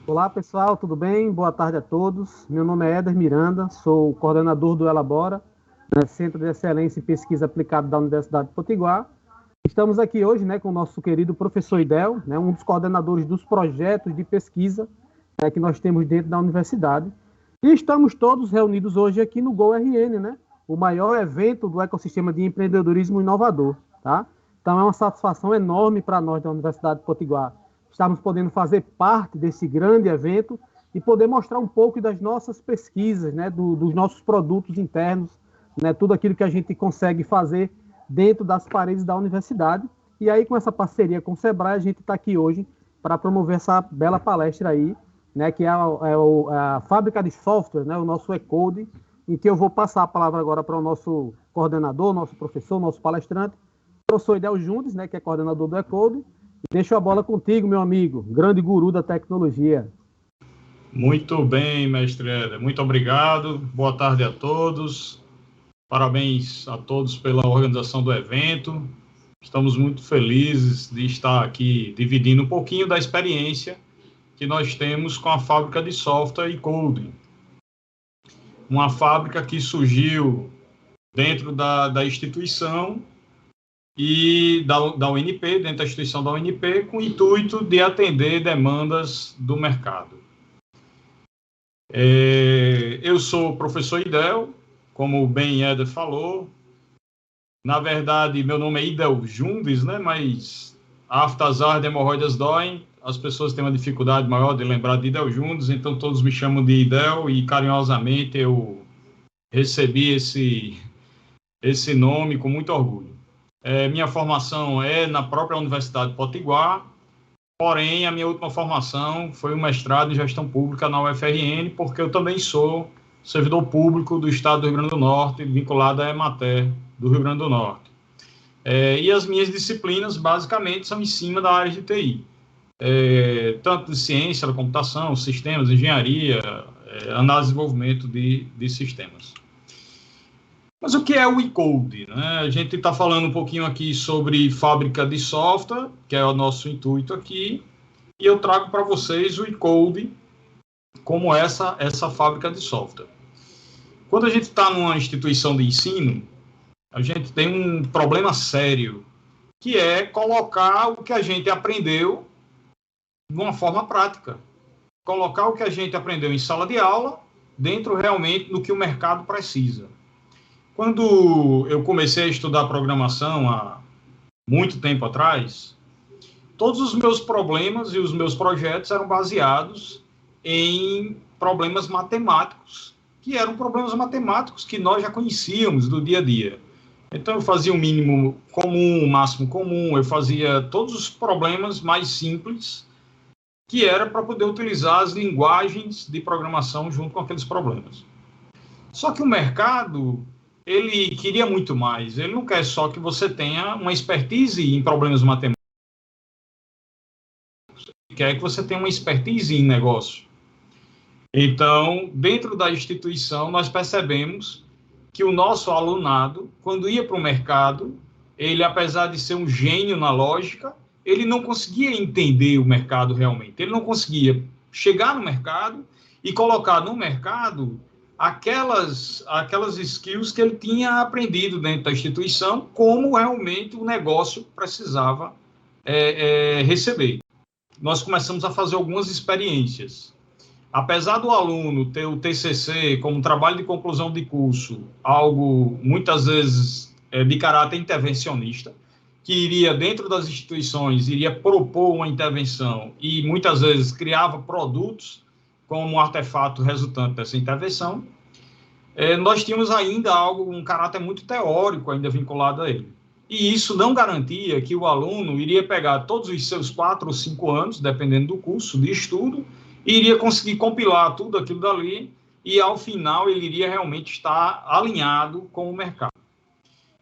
Olá pessoal, tudo bem? Boa tarde a todos. Meu nome é Éder Miranda, sou coordenador do Elabora, Centro de Excelência em Pesquisa Aplicada da Universidade de Potiguar. Estamos aqui hoje, com o nosso querido professor Idel, um dos coordenadores dos projetos de pesquisa que nós temos dentro da universidade. E estamos todos reunidos hoje aqui no GoRN, o maior evento do ecossistema de empreendedorismo inovador. Tá? Então é uma satisfação enorme para nós da Universidade de Potiguar estarmos podendo fazer parte desse grande evento e poder mostrar um pouco das nossas pesquisas, dos nossos produtos internos, tudo aquilo que a gente consegue fazer dentro das paredes da universidade. E aí, com essa parceria com o Sebrae, a gente está aqui hoje para promover essa bela palestra aí, que é a fábrica de software, o nosso E-Code, em que eu vou passar a palavra agora para o nosso coordenador, nosso professor, nosso palestrante, o professor Idel Jundes, que é coordenador do E-Code. Deixo a bola contigo, meu amigo, grande guru da tecnologia. Muito bem, mestre Éder. Muito obrigado. Boa tarde a todos. Parabéns a todos pela organização do evento. Estamos muito felizes de estar aqui dividindo um pouquinho da experiência que nós temos com a fábrica de software E-Code. Uma fábrica que surgiu dentro da instituição e da UNP, dentro da instituição da UNP, com o intuito de atender demandas do mercado. Eu sou o professor Idel, como o bem Éder falou. Na verdade, meu nome é Idel Jundes, mas Aftazar de hemorroidas doem. As pessoas têm uma dificuldade maior de lembrar de Idel Jundes, então todos me chamam de Idel e carinhosamente eu recebi esse nome com muito orgulho. Minha formação é na própria Universidade de Potiguar, porém, a minha última formação foi um mestrado em gestão pública na UFRN, porque eu também sou servidor público do Estado do Rio Grande do Norte, vinculado à Emater do Rio Grande do Norte. E as minhas disciplinas, basicamente, são em cima da área de TI. Tanto de ciência da computação, sistemas, engenharia, análise e desenvolvimento de sistemas. Mas o que é o E-Code? A gente está falando um pouquinho aqui sobre fábrica de software, que é o nosso intuito aqui, e eu trago para vocês o E-Code como essa fábrica de software. Quando a gente está numa instituição de ensino, a gente tem um problema sério, que é colocar o que a gente aprendeu de uma forma prática. Colocar o que a gente aprendeu em sala de aula dentro realmente do que o mercado precisa. Quando eu comecei a estudar programação há muito tempo atrás, todos os meus problemas e os meus projetos eram baseados em problemas matemáticos, que eram problemas matemáticos que nós já conhecíamos do dia a dia. Então, eu fazia o mínimo comum, o máximo comum, eu fazia todos os problemas mais simples, que era para poder utilizar as linguagens de programação junto com aqueles problemas. Só que o mercado, ele queria muito mais. Ele não quer só que você tenha uma expertise em problemas matemáticos. Ele quer que você tenha uma expertise em negócio. Então, dentro da instituição, nós percebemos que o nosso alunado, quando ia para o mercado, ele, apesar de ser um gênio na lógica, ele não conseguia entender o mercado realmente. Ele não conseguia chegar no mercado e colocar no mercado aquelas skills que ele tinha aprendido dentro da instituição, como realmente o negócio precisava receber. Nós começamos a fazer algumas experiências. Apesar do aluno ter o TCC como trabalho de conclusão de curso, algo muitas vezes de caráter intervencionista, que iria dentro das instituições, iria propor uma intervenção e muitas vezes criava produtos como um artefato resultante dessa intervenção, nós tínhamos ainda um caráter muito teórico ainda vinculado a ele. E isso não garantia que o aluno iria pegar todos os seus 4 ou 5 anos, dependendo do curso de estudo, e iria conseguir compilar tudo aquilo dali e, ao final, ele iria realmente estar alinhado com o mercado.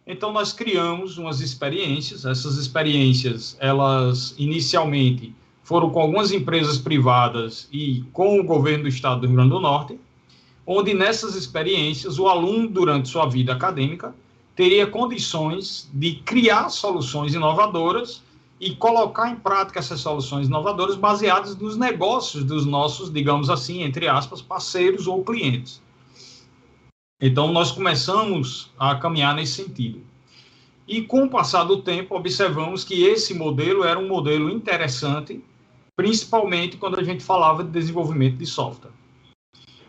Então, nós criamos umas experiências. Essas experiências, elas inicialmente foram com algumas empresas privadas e com o governo do estado do Rio Grande do Norte, onde nessas experiências o aluno, durante sua vida acadêmica, teria condições de criar soluções inovadoras e colocar em prática essas soluções inovadoras baseadas nos negócios dos nossos, digamos assim, entre aspas, parceiros ou clientes. Então, nós começamos a caminhar nesse sentido. E, com o passar do tempo, observamos que esse modelo era um modelo interessante, principalmente quando a gente falava de desenvolvimento de software.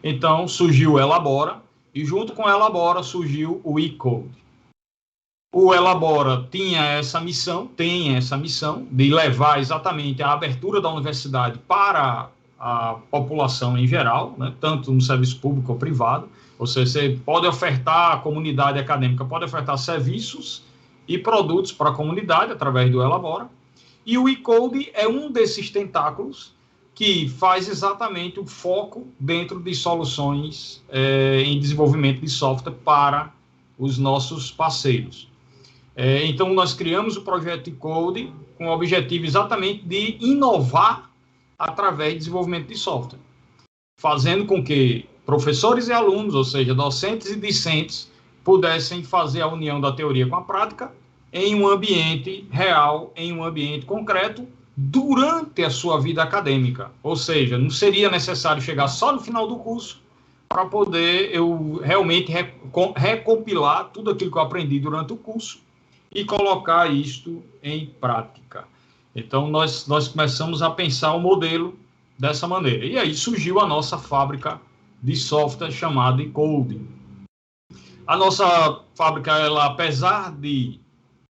Então, surgiu o Elabora, e junto com o Elabora surgiu o eCode. O Elabora tem essa missão de levar exatamente a abertura da universidade para a população em geral, né, tanto no serviço público ou privado. Ou seja, você pode ofertar, a comunidade acadêmica pode ofertar serviços e produtos para a comunidade através do Elabora. E o eCode é um desses tentáculos que faz exatamente o foco dentro de soluções em desenvolvimento de software para os nossos parceiros. Então, nós criamos o projeto eCode com o objetivo exatamente de inovar através de desenvolvimento de software, fazendo com que professores e alunos, ou seja, docentes e discentes, pudessem fazer a união da teoria com a prática em um ambiente real, em um ambiente concreto, durante a sua vida acadêmica. Ou seja, não seria necessário chegar só no final do curso para poder eu realmente recompilar tudo aquilo que eu aprendi durante o curso e colocar isto em prática. Então, nós começamos a pensar o modelo dessa maneira. E aí surgiu a nossa fábrica de software chamada eCode. A nossa fábrica, ela, apesar de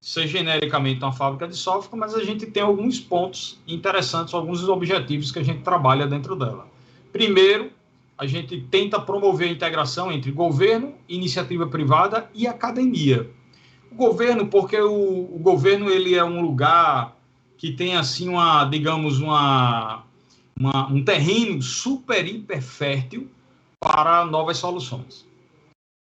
ser genericamente uma fábrica de software, mas a gente tem alguns pontos interessantes, alguns objetivos que a gente trabalha dentro dela. Primeiro, a gente tenta promover a integração entre governo, iniciativa privada e academia. O governo, porque o governo ele é um lugar que tem assim um terreno super hiper fértil para novas soluções.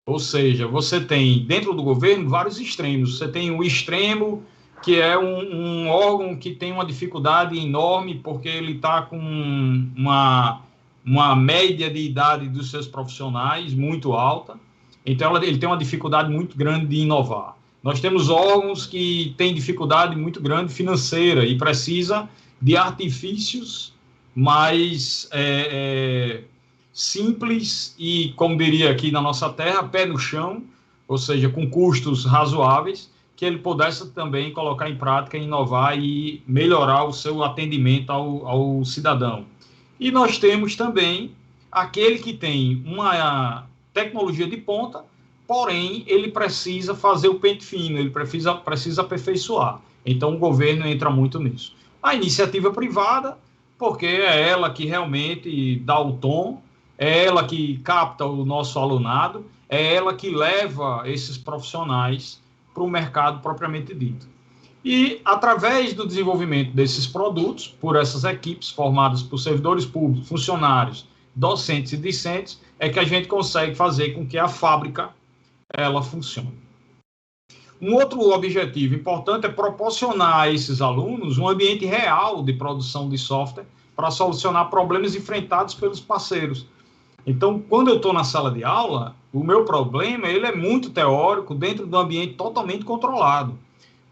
Ou seja, você tem dentro do governo vários extremos. Você tem o extremo que é um órgão que tem uma dificuldade enorme porque ele está com uma média de idade dos seus profissionais muito alta. Então, ele tem uma dificuldade muito grande de inovar. Nós temos órgãos que têm dificuldade muito grande financeira e precisa de artifícios mais simples e, como diria aqui na nossa terra, pé no chão, ou seja, com custos razoáveis, que ele pudesse também colocar em prática, inovar e melhorar o seu atendimento ao cidadão. E nós temos também aquele que tem uma tecnologia de ponta, porém, ele precisa fazer o pente fino, ele precisa aperfeiçoar. Então, o governo entra muito nisso. A iniciativa privada, porque é ela que realmente dá o tom, é ela que capta o nosso alunado, é ela que leva esses profissionais para o mercado propriamente dito. E, através do desenvolvimento desses produtos, por essas equipes formadas por servidores públicos, funcionários, docentes e discentes, é que a gente consegue fazer com que a fábrica ela funcione. Um outro objetivo importante é proporcionar a esses alunos um ambiente real de produção de software para solucionar problemas enfrentados pelos parceiros. Então, quando eu estou na sala de aula, o meu problema ele é muito teórico dentro de um ambiente totalmente controlado.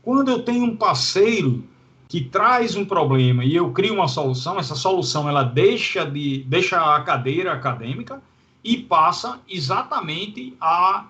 Quando eu tenho um parceiro que traz um problema e eu crio uma solução, essa solução ela deixa a cadeira acadêmica e passa exatamente a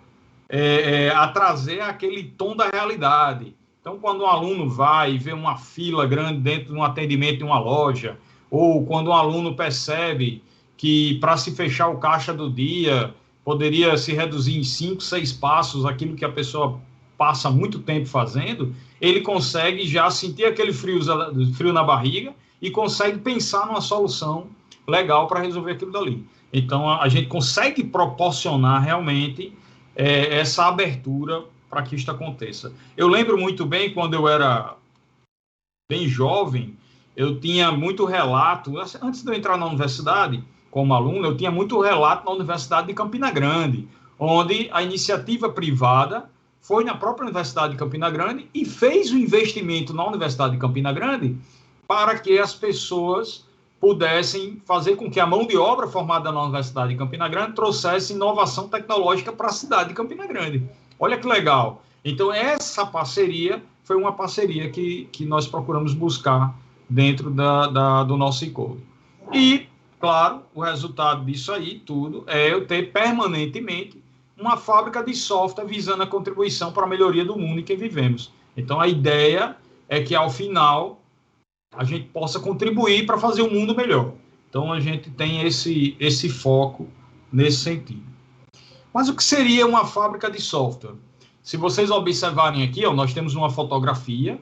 trazer aquele tom da realidade. Então, quando um aluno vai e vê uma fila grande dentro de um atendimento de uma loja, ou quando um aluno percebe que para se fechar o caixa do dia poderia se reduzir em 5, 6 passos aquilo que a pessoa passa muito tempo fazendo, ele consegue já sentir aquele frio na barriga e consegue pensar numa solução legal para resolver aquilo dali. Então, a gente consegue proporcionar realmente essa abertura para que isso aconteça. Eu lembro muito bem, quando eu era bem jovem, eu tinha muito relato, antes de eu entrar na universidade, como aluno, eu tinha muito relato na Universidade de Campina Grande, onde a iniciativa privada foi na própria Universidade de Campina Grande e fez o investimento na Universidade de Campina Grande para que as pessoas pudessem fazer com que a mão de obra formada na Universidade de Campina Grande trouxesse inovação tecnológica para a cidade de Campina Grande. Olha que legal. Então, essa parceria foi uma parceria que nós procuramos buscar dentro do nosso e-code. E, claro, o resultado disso aí tudo é eu ter permanentemente uma fábrica de software visando a contribuição para a melhoria do mundo em que vivemos. Então, a ideia é que, ao final, a gente possa contribuir para fazer o mundo melhor. Então, a gente tem esse foco nesse sentido. Mas o que seria uma fábrica de software? Se vocês observarem aqui, ó, nós temos uma fotografia.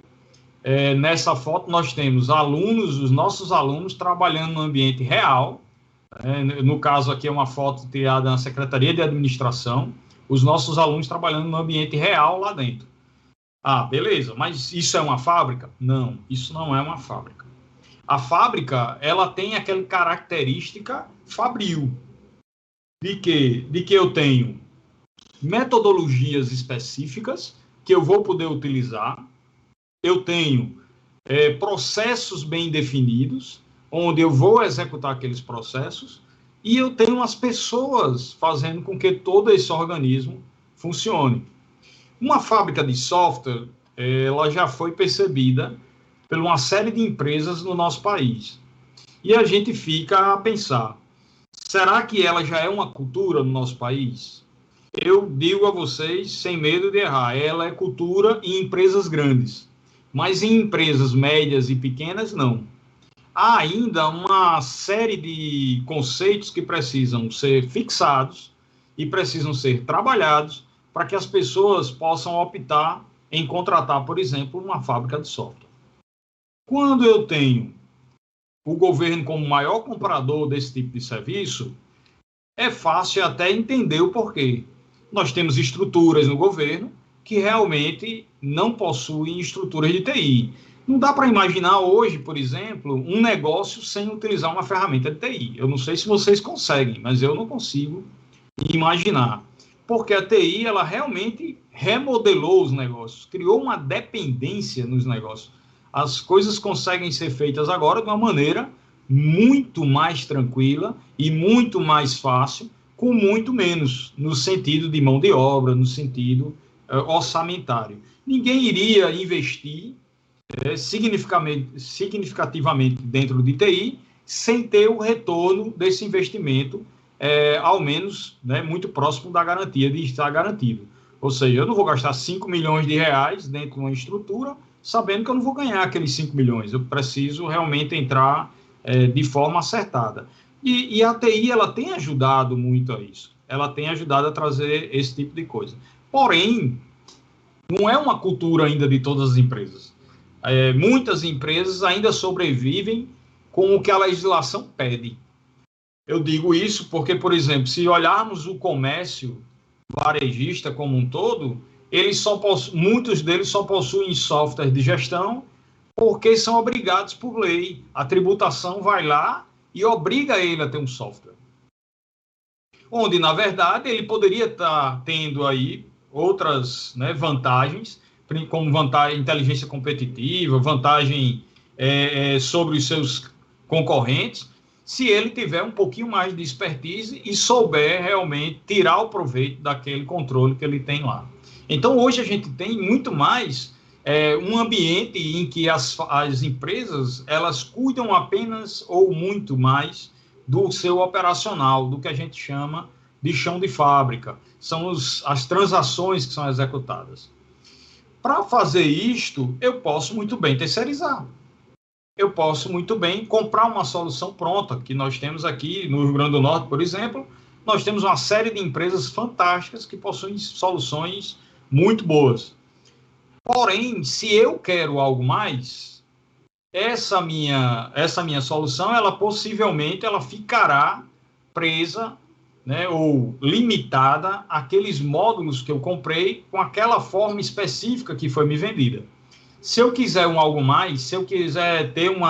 Nessa foto, nós temos alunos, os nossos alunos, trabalhando no ambiente real. No caso aqui, é uma foto tirada na Secretaria de Administração. Os nossos alunos trabalhando no ambiente real lá dentro. Ah, beleza, mas isso é uma fábrica? Não, isso não é uma fábrica. A fábrica, ela tem aquela característica fabril. De que eu tenho metodologias específicas que eu vou poder utilizar, eu tenho processos bem definidos, onde eu vou executar aqueles processos, e eu tenho as pessoas fazendo com que todo esse organismo funcione. Uma fábrica de software, ela já foi percebida por uma série de empresas no nosso país. E a gente fica a pensar, será que ela já é uma cultura no nosso país? Eu digo a vocês, sem medo de errar, ela é cultura em empresas grandes, mas em empresas médias e pequenas, não. Há ainda uma série de conceitos que precisam ser fixados e precisam ser trabalhados para que as pessoas possam optar em contratar, por exemplo, uma fábrica de software. Quando eu tenho o governo como maior comprador desse tipo de serviço, é fácil até entender o porquê. Nós temos estruturas no governo que realmente não possuem estruturas de TI. Não dá para imaginar hoje, por exemplo, um negócio sem utilizar uma ferramenta de TI. Eu não sei se vocês conseguem, mas eu não consigo imaginar. Porque a TI, ela realmente remodelou os negócios, criou uma dependência nos negócios. As coisas conseguem ser feitas agora de uma maneira muito mais tranquila e muito mais fácil, com muito menos, no sentido de mão de obra, no sentido orçamentário. Ninguém iria investir significativamente dentro de TI sem ter o retorno desse investimento, ao menos muito próximo da garantia de estar garantido. Ou seja, eu não vou gastar 5 milhões de reais dentro de uma estrutura sabendo que eu não vou ganhar aqueles 5 milhões. Eu preciso realmente entrar de forma acertada. E a TI, ela tem ajudado muito a isso. Ela tem ajudado a trazer esse tipo de coisa. Porém, não é uma cultura ainda de todas as empresas. Muitas empresas ainda sobrevivem com o que a legislação pede. Eu digo isso porque, por exemplo, se olharmos o comércio varejista como um todo, muitos deles só possuem software de gestão porque são obrigados por lei. A tributação vai lá e obriga ele a ter um software. Onde, na verdade, ele poderia estar tendo aí outras vantagens, como vantagem inteligência competitiva, vantagem sobre os seus concorrentes, se ele tiver um pouquinho mais de expertise e souber realmente tirar o proveito daquele controle que ele tem lá. Então, hoje a gente tem muito mais um ambiente em que as empresas, elas cuidam apenas ou muito mais do seu operacional, do que a gente chama de chão de fábrica. São as transações que são executadas. Para fazer isto, eu posso muito bem terceirizar. Eu posso muito bem comprar uma solução pronta, que nós temos aqui no Rio Grande do Norte, por exemplo, nós temos uma série de empresas fantásticas que possuem soluções muito boas. Porém, se eu quero algo mais, essa minha solução, ela possivelmente ficará presa, ou limitada àqueles módulos que eu comprei com aquela forma específica que foi me vendida. Se eu quiser algo mais, se eu quiser ter um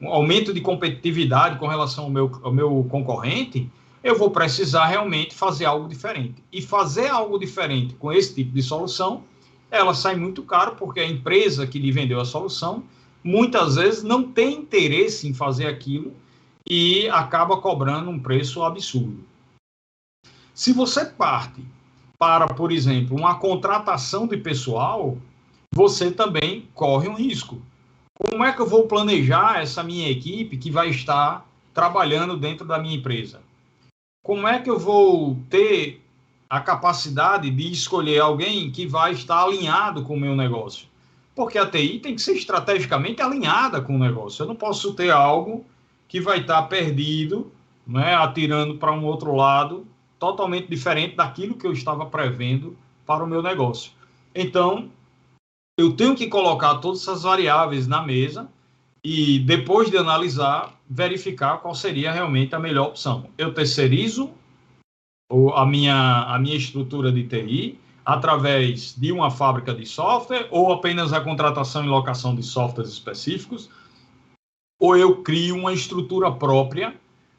aumento de competitividade com relação ao meu concorrente, eu vou precisar realmente fazer algo diferente. E fazer algo diferente com esse tipo de solução, ela sai muito caro, porque a empresa que lhe vendeu a solução, muitas vezes não tem interesse em fazer aquilo e acaba cobrando um preço absurdo. Se você parte para, por exemplo, uma contratação de pessoal, você também corre um risco. Como é que eu vou planejar essa minha equipe que vai estar trabalhando dentro da minha empresa? Como é que eu vou ter a capacidade de escolher alguém que vai estar alinhado com o meu negócio? Porque a TI tem que ser estrategicamente alinhada com o negócio. Eu não posso ter algo que vai estar perdido, né, atirando para um outro lado, totalmente diferente daquilo que eu estava prevendo para o meu negócio. Então, eu tenho que colocar todas essas variáveis na mesa e, depois de analisar, verificar qual seria realmente a melhor opção. Eu terceirizo a minha estrutura de TI através de uma fábrica de software, ou apenas a contratação e locação de softwares específicos, ou eu crio uma estrutura própria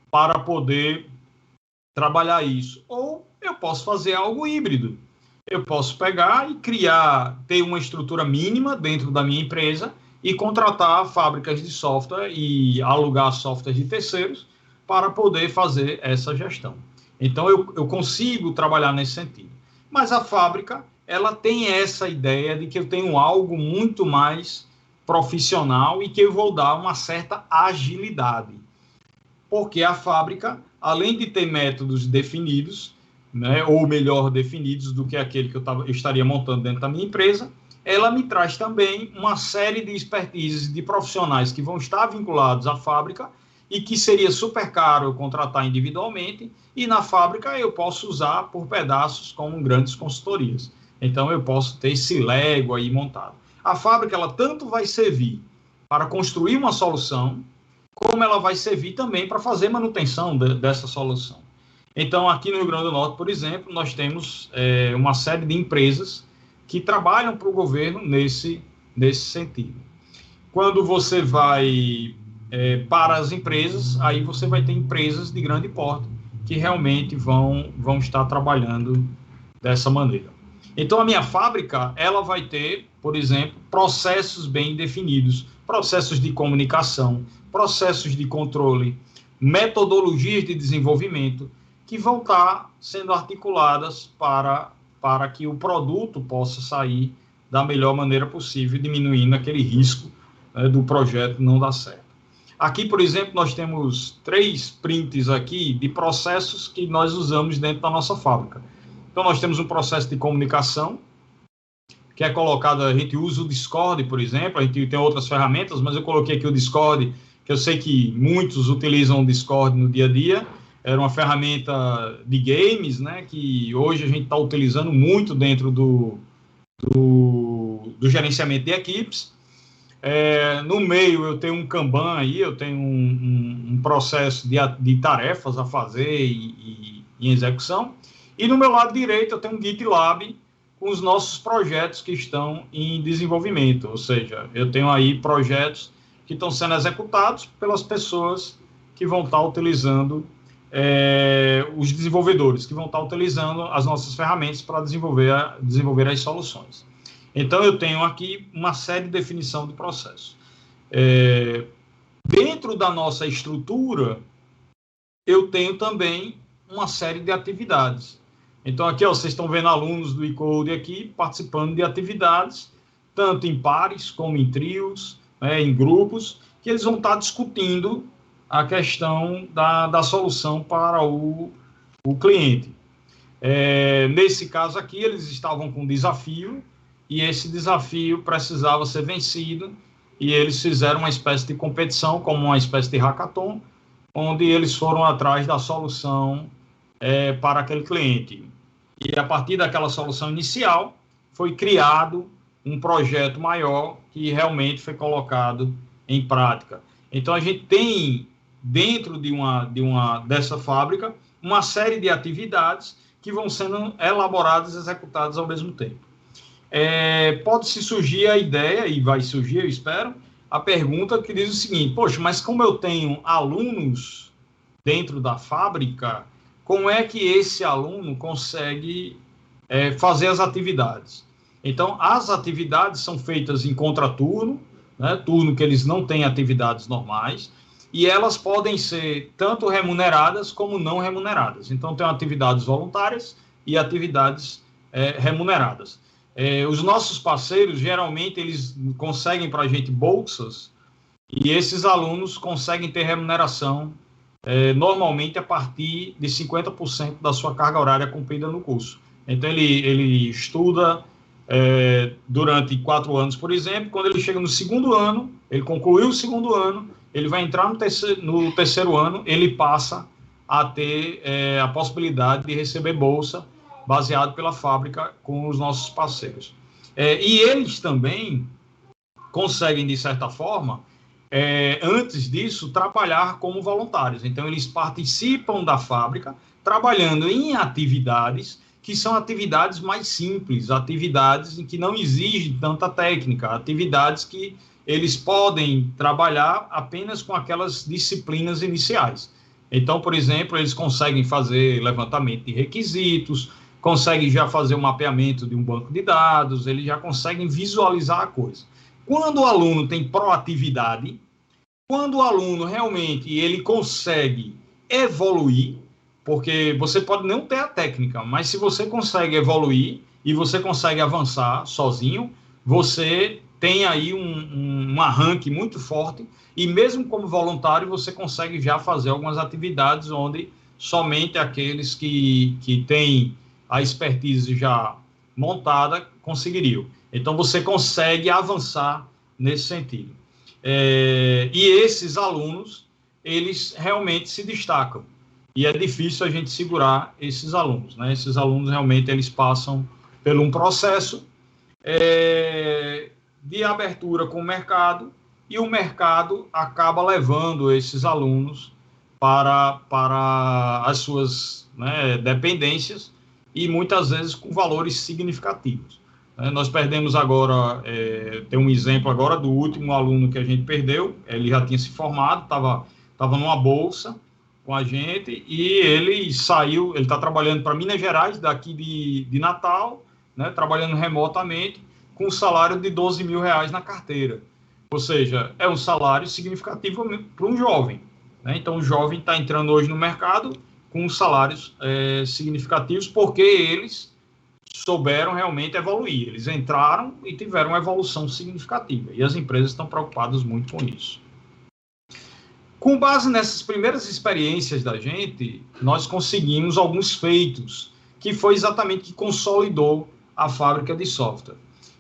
para poder trabalhar isso. Ou eu posso fazer algo híbrido. Eu posso pegar e ter uma estrutura mínima dentro da minha empresa e contratar fábricas de software e alugar softwares de terceiros para poder fazer essa gestão. Então, eu consigo trabalhar nesse sentido. Mas a fábrica, ela tem essa ideia de que eu tenho algo muito mais profissional e que eu vou dar uma certa agilidade. Porque a fábrica, além de ter métodos definidos, né, ou melhor definidos do que aquele que eu estaria montando dentro da minha empresa, ela me traz também uma série de expertises de profissionais que vão estar vinculados à fábrica e que seria super caro eu contratar individualmente, e na fábrica eu posso usar por pedaços como grandes consultorias. Então, eu posso ter esse Lego aí montado. A fábrica, ela tanto vai servir para construir uma solução, como ela vai servir também para fazer manutenção dessa solução. Então, aqui no Rio Grande do Norte, por exemplo, nós temos uma série de empresas que trabalham para o governo nesse sentido. Quando você vai para as empresas, aí você vai ter empresas de grande porte que realmente vão estar trabalhando dessa maneira. Então, a minha fábrica, ela vai ter, por exemplo, processos bem definidos, processos de comunicação, processos de controle, metodologias de desenvolvimento, que vão estar sendo articuladas para que o produto possa sair da melhor maneira possível, diminuindo aquele risco do projeto não dar certo. Aqui, por exemplo, nós temos 3 prints aqui de processos que nós usamos dentro da nossa fábrica. Então, nós temos um processo de comunicação, que é colocado, a gente usa o Discord, por exemplo, a gente tem outras ferramentas, mas eu coloquei aqui o Discord, que eu sei que muitos utilizam o Discord no dia a dia. Era uma ferramenta de games, né, que hoje a gente está utilizando muito dentro do gerenciamento de equipes. No meio eu tenho um Kanban aí, eu tenho um processo de tarefas a fazer e em execução. E no meu lado direito eu tenho um GitLab com os nossos projetos que estão em desenvolvimento, ou seja, eu tenho aí projetos que estão sendo executados pelas pessoas que vão estar utilizando, os desenvolvedores, que vão estar utilizando as nossas ferramentas para desenvolver as soluções. Então, eu tenho aqui uma série de definição de processo. Dentro da nossa estrutura, eu tenho também uma série de atividades. Então, aqui, ó, vocês estão vendo alunos do eCode aqui participando de atividades, tanto em pares como em trios, em grupos, que eles vão estar discutindo a questão da solução para o cliente. Nesse caso aqui, eles estavam com um desafio, e esse desafio precisava ser vencido, e eles fizeram uma espécie de competição, como uma espécie de hackathon, onde eles foram atrás da solução para aquele cliente. E a partir daquela solução inicial, foi criado um projeto maior que realmente foi colocado em prática. Então, a gente tem, dentro dessa fábrica, uma série de atividades que vão sendo elaboradas e executadas ao mesmo tempo. Pode-se surgir a ideia, e vai surgir, eu espero, a pergunta que diz o seguinte: poxa, mas como eu tenho alunos dentro da fábrica, como é que esse aluno consegue fazer as atividades? Então, as atividades são feitas em contraturno, né, turno que eles não têm atividades normais, e elas podem ser tanto remuneradas como não remuneradas. Então, tem atividades voluntárias e atividades remuneradas. Os nossos parceiros, geralmente, eles conseguem para a gente bolsas, e esses alunos conseguem ter remuneração, normalmente, a partir de 50% da sua carga horária cumprida no curso. Então, ele estuda durante 4 anos, por exemplo. Quando ele chega no segundo ano, ele concluiu o segundo ano, ele vai entrar no terceiro ano, ele passa a ter a possibilidade de receber bolsa, baseado pela fábrica com os nossos parceiros. E eles também conseguem, de certa forma, antes disso, trabalhar como voluntários. Então, eles participam da fábrica, trabalhando em atividades que são atividades mais simples, atividades em que não exigem tanta técnica, atividades que eles podem trabalhar apenas com aquelas disciplinas iniciais. Então, por exemplo, eles conseguem fazer levantamento de requisitos, conseguem já fazer o mapeamento de um banco de dados, eles já conseguem visualizar a coisa. Quando o aluno tem proatividade, quando o aluno realmente ele consegue evoluir, porque você pode não ter a técnica, mas se você consegue evoluir e você consegue avançar sozinho, você tem aí um arranque muito forte, e mesmo como voluntário você consegue já fazer algumas atividades onde somente aqueles que têm a expertise já montada conseguiriam. Então você consegue avançar nesse sentido. E esses alunos, eles realmente se destacam. E é difícil a gente segurar esses alunos, né? Esses alunos realmente eles passam por um processo de abertura com o mercado, e o mercado acaba levando esses alunos para as suas, né, dependências, e muitas vezes com valores significativos. Nós perdemos agora, tem um exemplo agora do último aluno que a gente perdeu, ele já tinha se formado, estava numa bolsa com a gente, e ele saiu, ele está trabalhando para Minas Gerais, daqui de Natal, né, trabalhando remotamente, com um salário de R$12 mil na carteira. Ou seja, é um salário significativo para um jovem, né? Então, o jovem está entrando hoje no mercado com salários significativos, porque eles souberam realmente evoluir. Eles entraram e tiveram uma evolução significativa, e as empresas estão preocupadas muito com isso. Com base nessas primeiras experiências da gente, nós conseguimos alguns feitos, que foi exatamente que consolidou a fábrica de software.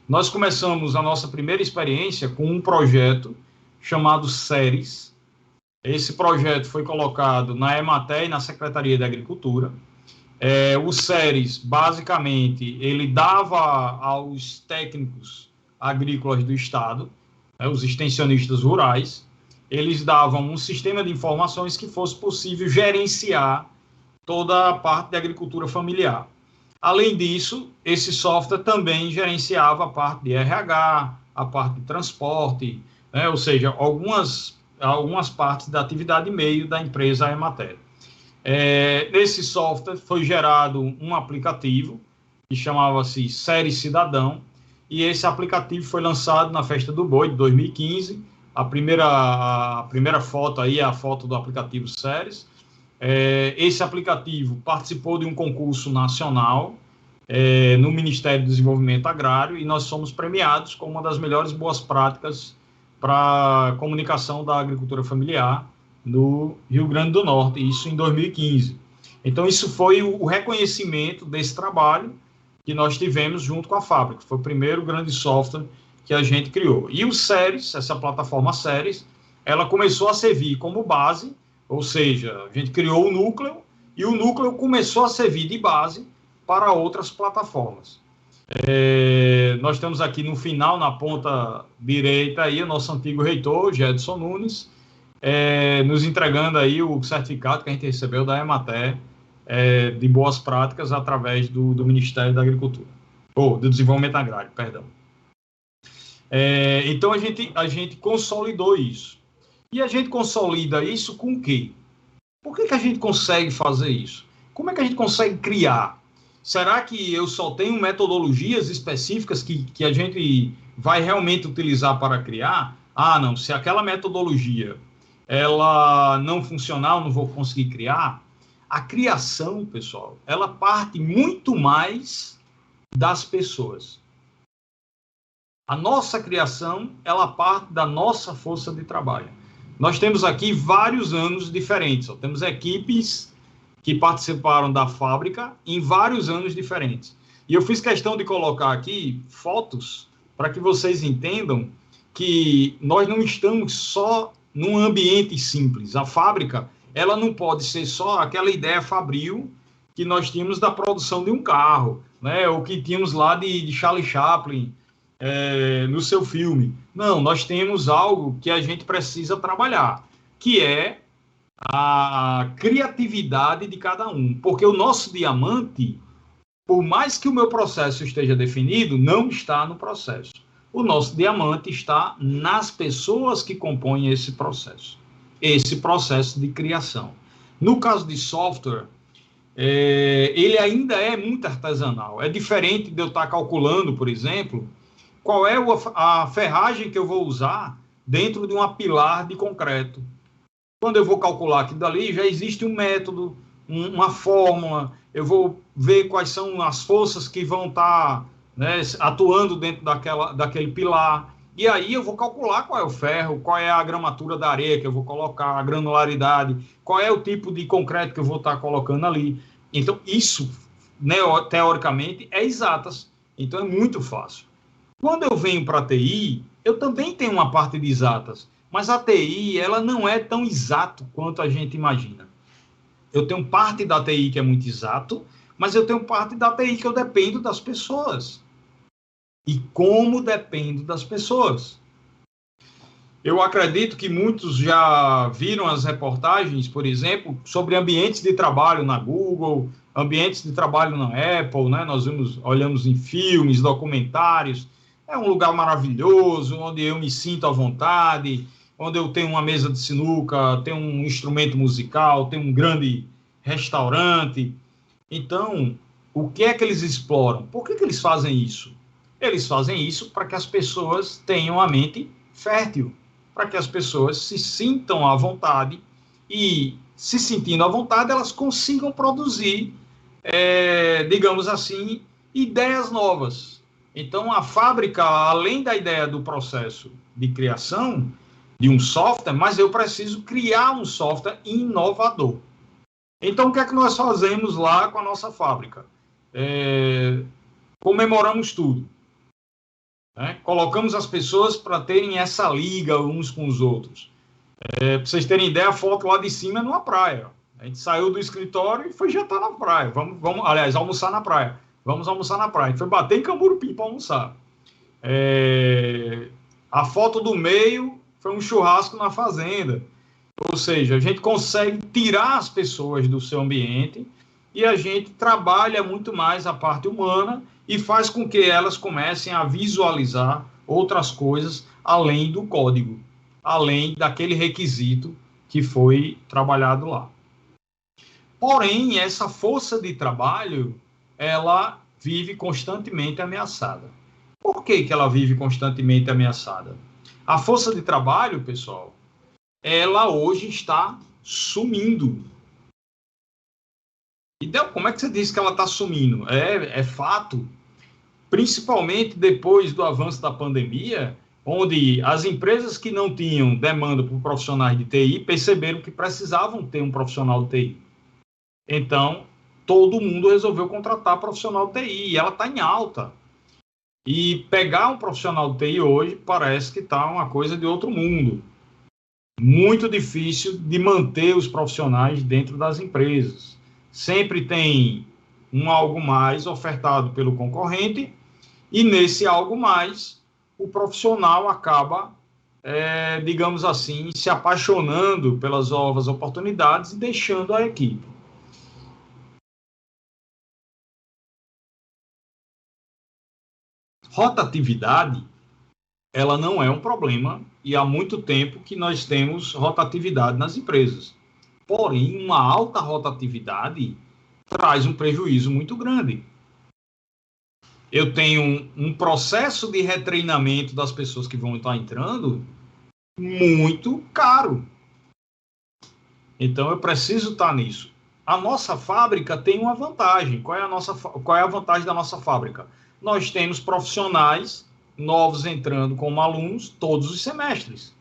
Nós começamos a nossa primeira experiência com um projeto chamado SERES. Esse projeto foi colocado na EMATER e na Secretaria de Agricultura. O SERES, basicamente, ele dava aos técnicos agrícolas do Estado, os extensionistas rurais, eles davam um sistema de informações que fosse possível gerenciar toda a parte de agricultura familiar. Além disso, esse software também gerenciava a parte de RH, a parte de transporte, né? Ou seja, algumas partes da atividade meio da empresa EMATER. Nesse software foi gerado um aplicativo que chamava-se SERES Cidadão, e esse aplicativo foi lançado na Festa do Boi de 2015. A primeira foto aí é a foto do aplicativo SERES. Esse aplicativo participou de um concurso nacional no Ministério do Desenvolvimento Agrário, e nós fomos premiados como uma das melhores boas práticas para a comunicação da agricultura familiar no Rio Grande do Norte, isso em 2015. Então, isso foi o reconhecimento desse trabalho que nós tivemos junto com a fábrica. Foi o primeiro grande software que a gente criou. E o SERES, essa plataforma SERES, ela começou a servir como base, ou seja, a gente criou o núcleo, e o núcleo começou a servir de base para outras plataformas. Nós temos aqui no final, na ponta direita, aí, o nosso antigo reitor, Gedson Nunes, nos entregando aí o certificado que a gente recebeu da EMATER de boas práticas através do Ministério da Agricultura, ou do Desenvolvimento Agrário, perdão. Então, a gente consolidou isso. E a gente consolida isso com o quê? Por que a gente consegue fazer isso? Como é que a gente consegue criar? Será que eu só tenho metodologias específicas que a gente vai realmente utilizar para criar? Ah, não, se aquela metodologia ela não funcionar, eu não vou conseguir criar. A criação, pessoal, ela parte muito mais das pessoas. A nossa criação, ela parte da nossa força de trabalho. Nós temos aqui vários anos diferentes. Temos equipes que participaram da fábrica em vários anos diferentes. E eu fiz questão de colocar aqui fotos para que vocês entendam que nós não estamos só num ambiente simples. A fábrica, ela não pode ser só aquela ideia fabril que nós tínhamos da produção de um carro, né? Ou que tínhamos lá de Charlie Chaplin, no seu filme. Não, nós temos algo que a gente precisa trabalhar, que é a criatividade de cada um. Porque o nosso diamante, por mais que o meu processo esteja definido, não está no processo. O nosso diamante está nas pessoas que compõem esse processo de criação. No caso de software, ele ainda é muito artesanal. É diferente de eu estar calculando, por exemplo, qual é a ferragem que eu vou usar dentro de uma pilar de concreto. Quando eu vou calcular aquilo dali, já existe um método, uma fórmula, eu vou ver quais são as forças que vão estar, né, atuando dentro daquele pilar, e aí eu vou calcular qual é o ferro, qual é a gramatura da areia que eu vou colocar, a granularidade, qual é o tipo de concreto que eu vou estar colocando ali. Então, isso, né, teoricamente, é exatas. Então, é muito fácil. Quando eu venho para a TI, eu também tenho uma parte de exatas, mas a TI, ela não é tão exato quanto a gente imagina. Eu tenho parte da TI que é muito exato, mas eu tenho parte da TI que eu dependo das pessoas. E como dependo das pessoas? Eu acredito que muitos já viram as reportagens, por exemplo, sobre ambientes de trabalho na Google, ambientes de trabalho na Apple, né? Nós olhamos em filmes, documentários. É um lugar maravilhoso, onde eu me sinto à vontade, onde eu tenho uma mesa de sinuca, tenho um instrumento musical, tenho um grande restaurante. Então, o que é que eles exploram? Por que eles fazem isso? Eles fazem isso para que as pessoas tenham a mente fértil, para que as pessoas se sintam à vontade e, se sentindo à vontade, elas consigam produzir, digamos assim, ideias novas. Então, a fábrica, além da ideia do processo de criação de um software, mas eu preciso criar um software inovador. Então, o que é que nós fazemos lá com a nossa fábrica? Comemoramos tudo. Né? Colocamos as pessoas para terem essa liga uns com os outros. Para vocês terem ideia, a foto lá de cima é numa praia. A gente saiu do escritório e foi jantar na praia. Aliás, almoçar na praia. Vamos almoçar na praia. Foi bater em Camburupi para almoçar. A foto do meio foi um churrasco na fazenda. Ou seja, a gente consegue tirar as pessoas do seu ambiente e a gente trabalha muito mais a parte humana e faz com que elas comecem a visualizar outras coisas além do código, além daquele requisito que foi trabalhado lá. Porém, essa força de trabalho, ela vive constantemente ameaçada. Por que ela vive constantemente ameaçada? A força de trabalho, pessoal, ela hoje está sumindo. Então, como é que você diz que ela está sumindo? É fato, principalmente depois do avanço da pandemia, onde as empresas que não tinham demanda por profissionais de TI perceberam que precisavam ter um profissional de TI. Então, todo mundo resolveu contratar profissional de TI, e ela está em alta. E pegar um profissional de TI hoje parece que está uma coisa de outro mundo. Muito difícil de manter os profissionais dentro das empresas. Sempre tem um algo mais ofertado pelo concorrente, e nesse algo mais, o profissional acaba, digamos assim, se apaixonando pelas novas oportunidades e deixando a equipe. Rotatividade, ela não é um problema, e há muito tempo que nós temos rotatividade nas empresas. Porém, uma alta rotatividade traz um prejuízo muito grande. Eu tenho um processo de retreinamento das pessoas que vão estar entrando muito caro. Então, eu preciso estar nisso. A nossa fábrica tem uma vantagem. Qual é a vantagem da nossa fábrica? nós temos profissionais novos entrando como alunos todos os semestres.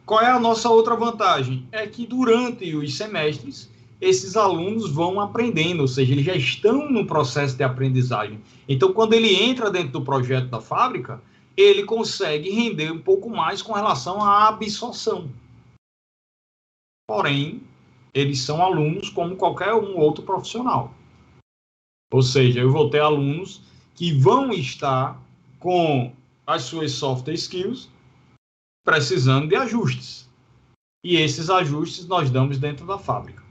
Qual é a nossa outra vantagem? É que durante os semestres, esses alunos vão aprendendo, ou seja, eles já estão no processo de aprendizagem. Então, quando ele entra dentro do projeto da fábrica, ele consegue render um pouco mais com relação à absorção. Porém, eles são alunos como qualquer um outro profissional. Ou seja, eu vou ter alunos que vão estar com as suas soft skills precisando de ajustes. E esses ajustes nós damos dentro da fábrica.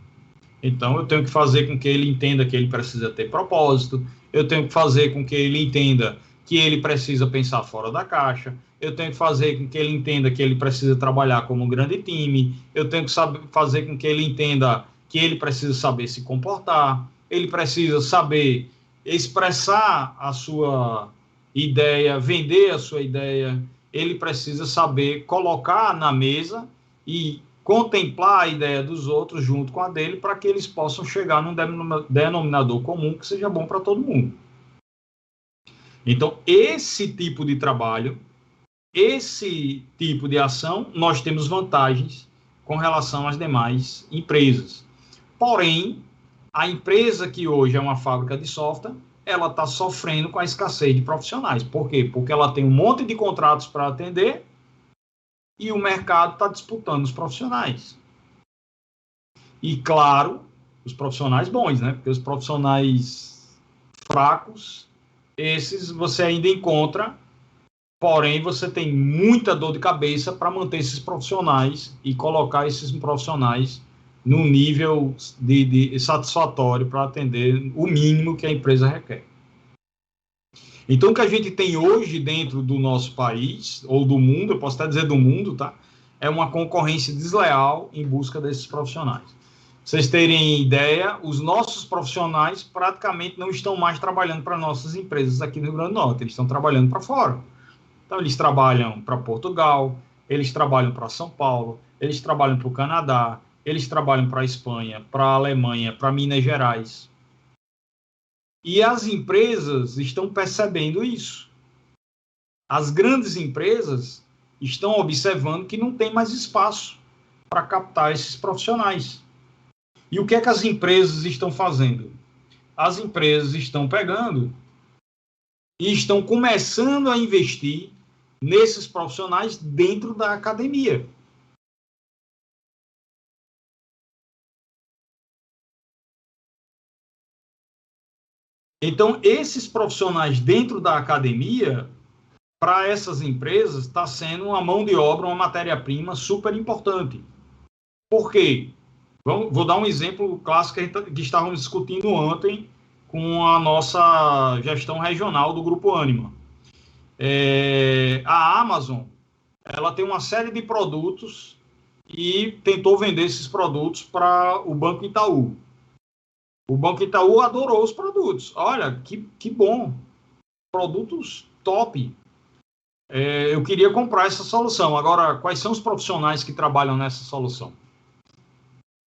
Então, eu tenho que fazer com que ele entenda que ele precisa ter propósito, eu tenho que fazer com que ele entenda que ele precisa pensar fora da caixa, eu tenho que fazer com que ele entenda que ele precisa trabalhar como um grande time, eu tenho que fazer com que ele entenda que ele precisa saber se comportar, ele precisa saber expressar a sua ideia, vender a sua ideia, ele precisa saber colocar na mesa e contemplar a ideia dos outros junto com a dele para que eles possam chegar num denominador comum que seja bom para todo mundo. Então, esse tipo de trabalho, esse tipo de ação, nós temos vantagens com relação às demais empresas. Porém, a empresa que hoje é uma fábrica de software, ela está sofrendo com a escassez de profissionais. Por quê? Porque ela tem um monte de contratos para atender e o mercado está disputando os profissionais. E, claro, os profissionais bons, né? Porque os profissionais fracos, esses você ainda encontra, porém você tem muita dor de cabeça para manter esses profissionais e colocar esses profissionais num nível de satisfatório para atender o mínimo que a empresa requer. Então, o que a gente tem hoje dentro do nosso país, ou do mundo, eu posso até dizer do mundo, tá? É uma concorrência desleal em busca desses profissionais. Pra vocês terem ideia, os nossos profissionais praticamente não estão mais trabalhando para nossas empresas aqui no Rio Grande do Norte, eles estão trabalhando para fora. Então, eles trabalham para Portugal, eles trabalham para São Paulo, eles trabalham para o Canadá, eles trabalham para a Espanha, para a Alemanha, para Minas Gerais. E as empresas estão percebendo isso. As grandes empresas estão observando que não tem mais espaço para captar esses profissionais. E o que é que as empresas estão fazendo? As empresas estão pegando e estão começando a investir nesses profissionais dentro da academia. Então, esses profissionais dentro da academia, para essas empresas, está sendo uma mão de obra, uma matéria-prima super importante. Por quê? Vou dar um exemplo clássico que estávamos discutindo ontem com a nossa gestão regional do Grupo Ânima. A Amazon, ela tem uma série de produtos e tentou vender esses produtos para o Banco Itaú. O Banco Itaú adorou os produtos. Olha, que bom. Produtos top. Eu queria comprar essa solução. Agora, quais são os profissionais que trabalham nessa solução?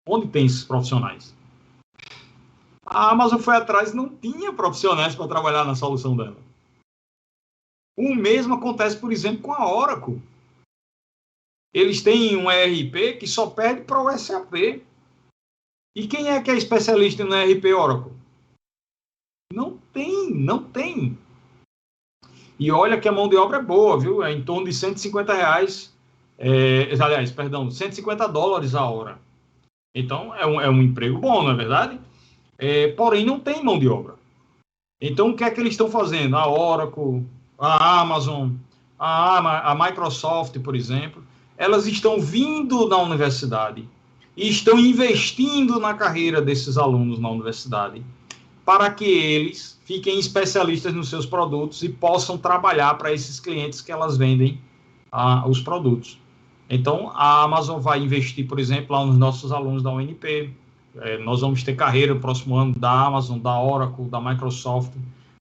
Onde tem esses profissionais? A Amazon foi atrás e não tinha profissionais para trabalhar na solução dela. O mesmo acontece, por exemplo, com a Oracle. Eles têm um ERP que só perde para o SAP. E quem é que é especialista no ERP Oracle? Não tem. E olha que a mão de obra é boa, viu? É em torno de R$150, $150 a hora. Então, é um emprego bom, não é verdade? Porém, não tem mão de obra. Então, o que é que eles estão fazendo? A Oracle, a Amazon, a Microsoft, por exemplo, elas estão vindo na universidade e estão investindo na carreira desses alunos na universidade para que eles fiquem especialistas nos seus produtos e possam trabalhar para esses clientes que elas vendem os produtos. Então, a Amazon vai investir, por exemplo, lá nos nossos alunos da UNP. Nós vamos ter carreira no próximo ano da Amazon, da Oracle, da Microsoft,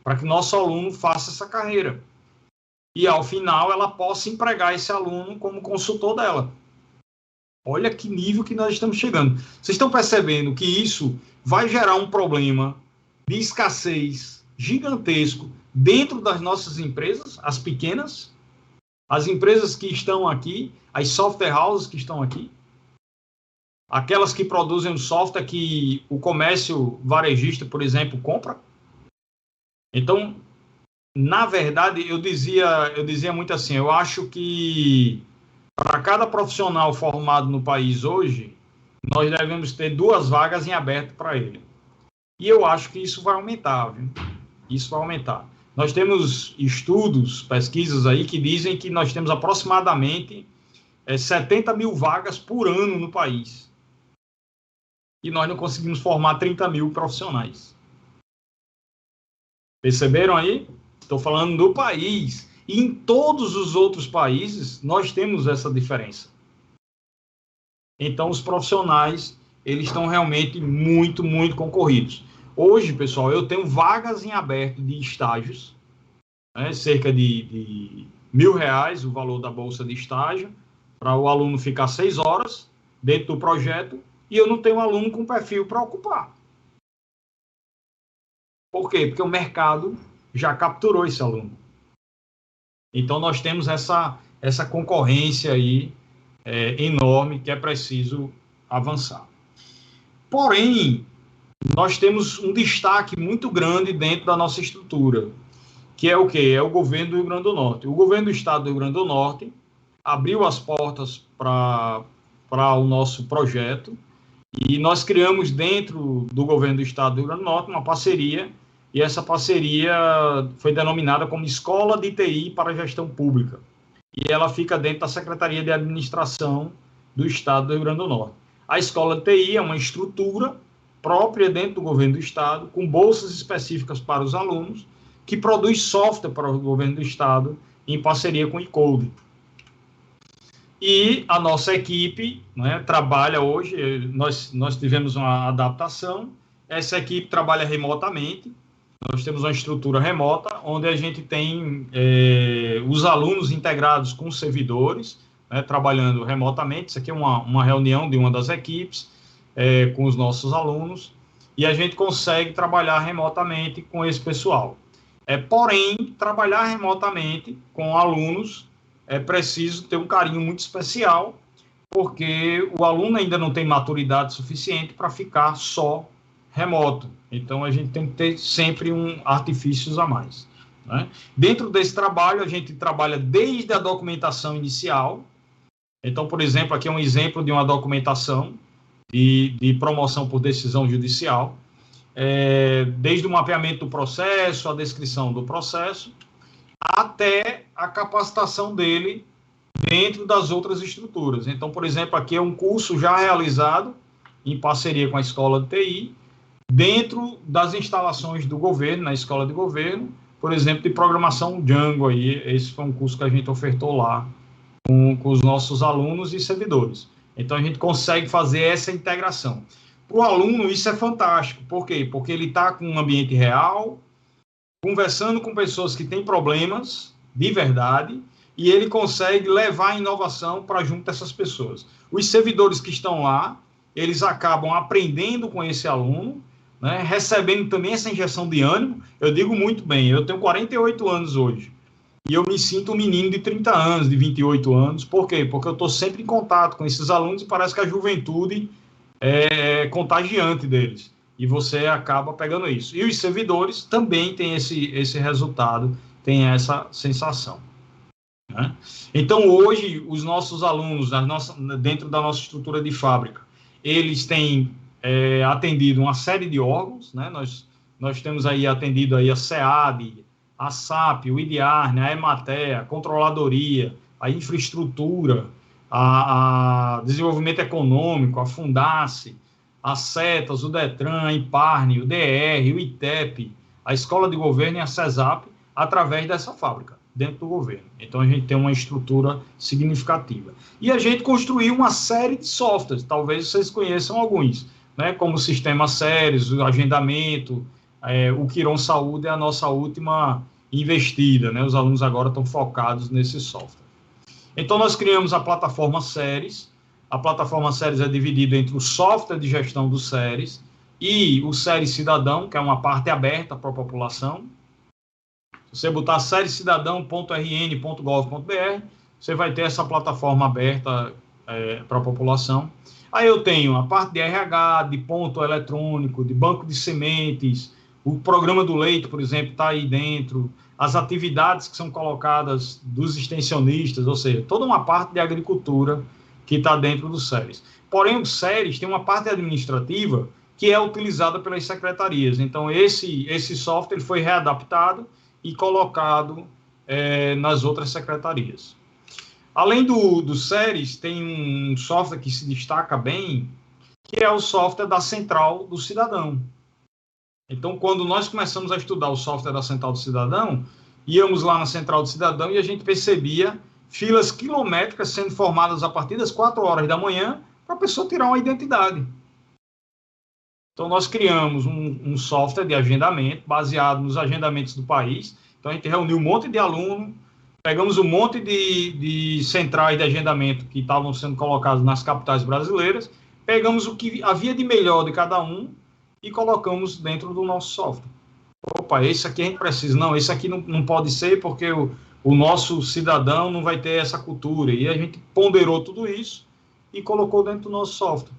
para que nosso aluno faça essa carreira. E, ao final, ela possa empregar esse aluno como consultor dela. Olha que nível que nós estamos chegando. Vocês estão percebendo que isso vai gerar um problema de escassez gigantesco dentro das nossas empresas, as pequenas, as empresas que estão aqui, as software houses que estão aqui, aquelas que produzem um software que o comércio varejista, por exemplo, compra. Então, na verdade, eu dizia muito assim, eu acho que para cada profissional formado no país hoje, nós devemos ter 2 vagas em aberto para ele. E eu acho que isso vai aumentar, viu? Isso vai aumentar. Nós temos estudos, pesquisas aí que dizem que nós temos aproximadamente 70 mil vagas por ano no país. E nós não conseguimos formar 30 mil profissionais. Perceberam aí? Estou falando do país. E em todos os outros países, nós temos essa diferença. Então, os profissionais, eles estão realmente muito, muito concorridos. Hoje, pessoal, eu tenho vagas em aberto de estágios, né, cerca de R$1.000 o valor da bolsa de estágio, para o aluno ficar 6 horas dentro do projeto, e eu não tenho aluno com perfil para ocupar. Por quê? Porque o mercado já capturou esse aluno. Então, nós temos essa concorrência aí enorme que é preciso avançar. Porém, nós temos um destaque muito grande dentro da nossa estrutura, que é o quê? É o governo do Rio Grande do Norte. O governo do estado do Rio Grande do Norte abriu as portas para o nosso projeto e nós criamos dentro do governo do estado do Rio Grande do Norte uma parceria, e essa parceria foi denominada como Escola de TI para a Gestão Pública. E ela fica dentro da Secretaria de Administração do Estado do Rio Grande do Norte. A Escola de TI é uma estrutura própria dentro do governo do Estado, com bolsas específicas para os alunos, que produz software para o governo do Estado, em parceria com o ICODE. E a nossa equipe, né, trabalha hoje, nós tivemos uma adaptação, essa equipe trabalha remotamente. Nós temos uma estrutura remota, onde a gente tem os alunos integrados com os servidores, né, trabalhando remotamente. Isso aqui é uma reunião de uma das equipes com os nossos alunos, e a gente consegue trabalhar remotamente com esse pessoal. Porém, trabalhar remotamente com alunos é preciso ter um carinho muito especial, porque o aluno ainda não tem maturidade suficiente para ficar só remoto. Então, a gente tem que ter sempre artifícios a mais, né? Dentro desse trabalho, a gente trabalha desde a documentação inicial. Então, por exemplo, aqui é um exemplo de uma documentação de promoção por decisão judicial, desde o mapeamento do processo, a descrição do processo, até a capacitação dele dentro das outras estruturas. Então, por exemplo, aqui é um curso já realizado em parceria com a Escola de TI, dentro das instalações do governo, na escola de governo, por exemplo, de programação Django. Aí, esse foi um curso que a gente ofertou lá com os nossos alunos e servidores. Então, a gente consegue fazer essa integração. Para o aluno, isso é fantástico. Por quê? Porque ele está com um ambiente real, conversando com pessoas que têm problemas de verdade, e ele consegue levar a inovação para junto dessas pessoas. Os servidores que estão lá, eles acabam aprendendo com esse aluno, né, recebendo também essa injeção de ânimo. Eu digo muito bem, eu tenho 48 anos hoje, e eu me sinto um menino de 30 anos, de 28 anos. Por quê? Porque eu estou sempre em contato com esses alunos e parece que a juventude é contagiante deles, e você acaba pegando isso. E os servidores também têm esse resultado, têm essa sensação, né? Então, hoje, os nossos alunos, dentro da nossa estrutura de fábrica, eles têm atendido uma série de órgãos, né? Nós temos aí atendido aí a SEAD, a SAP, o IDIARNE, a EMATER, a Controladoria, a Infraestrutura, a Desenvolvimento Econômico, a Fundace, a CETAS, o DETRAN, a IPARNE, o DR, o ITEP, a Escola de Governo e a CESAP, através dessa fábrica, dentro do governo. Então, a gente tem uma estrutura significativa. E a gente construiu uma série de softwares, talvez vocês conheçam alguns, né, como o Sistema Séries, o Agendamento, o Quiron Saúde é a nossa última investida, né? Os alunos agora estão focados nesse software. Então, nós criamos a plataforma Séries. A plataforma Séries é dividida entre o software de gestão do Séries e o Série Cidadão, que é uma parte aberta para a população. Se você botar seriecidadão.rn.gov.br, você vai ter essa plataforma aberta para a população. Aí eu tenho a parte de RH, de ponto eletrônico, de banco de sementes, o programa do leite, por exemplo, está aí dentro, as atividades que são colocadas dos extensionistas, ou seja, toda uma parte de agricultura que está dentro do SERES. Porém, o SERES tem uma parte administrativa que é utilizada pelas secretarias. Então, esse software foi readaptado e colocado nas outras secretarias. Além do SERES, tem um software que se destaca bem, que é o software da Central do Cidadão. Então, quando nós começamos a estudar o software da Central do Cidadão, íamos lá na Central do Cidadão e a gente percebia filas quilométricas sendo formadas a partir das 4 horas da manhã para a pessoa tirar uma identidade. Então, nós criamos um software de agendamento baseado nos agendamentos do país. Então, a gente reuniu um monte de alunos, pegamos um monte de centrais de agendamento que estavam sendo colocados nas capitais brasileiras, pegamos o que havia de melhor de cada um e colocamos dentro do nosso software. Opa, esse aqui a gente precisa. Não, esse aqui não pode ser porque o nosso cidadão não vai ter essa cultura. E a gente ponderou tudo isso e colocou dentro do nosso software.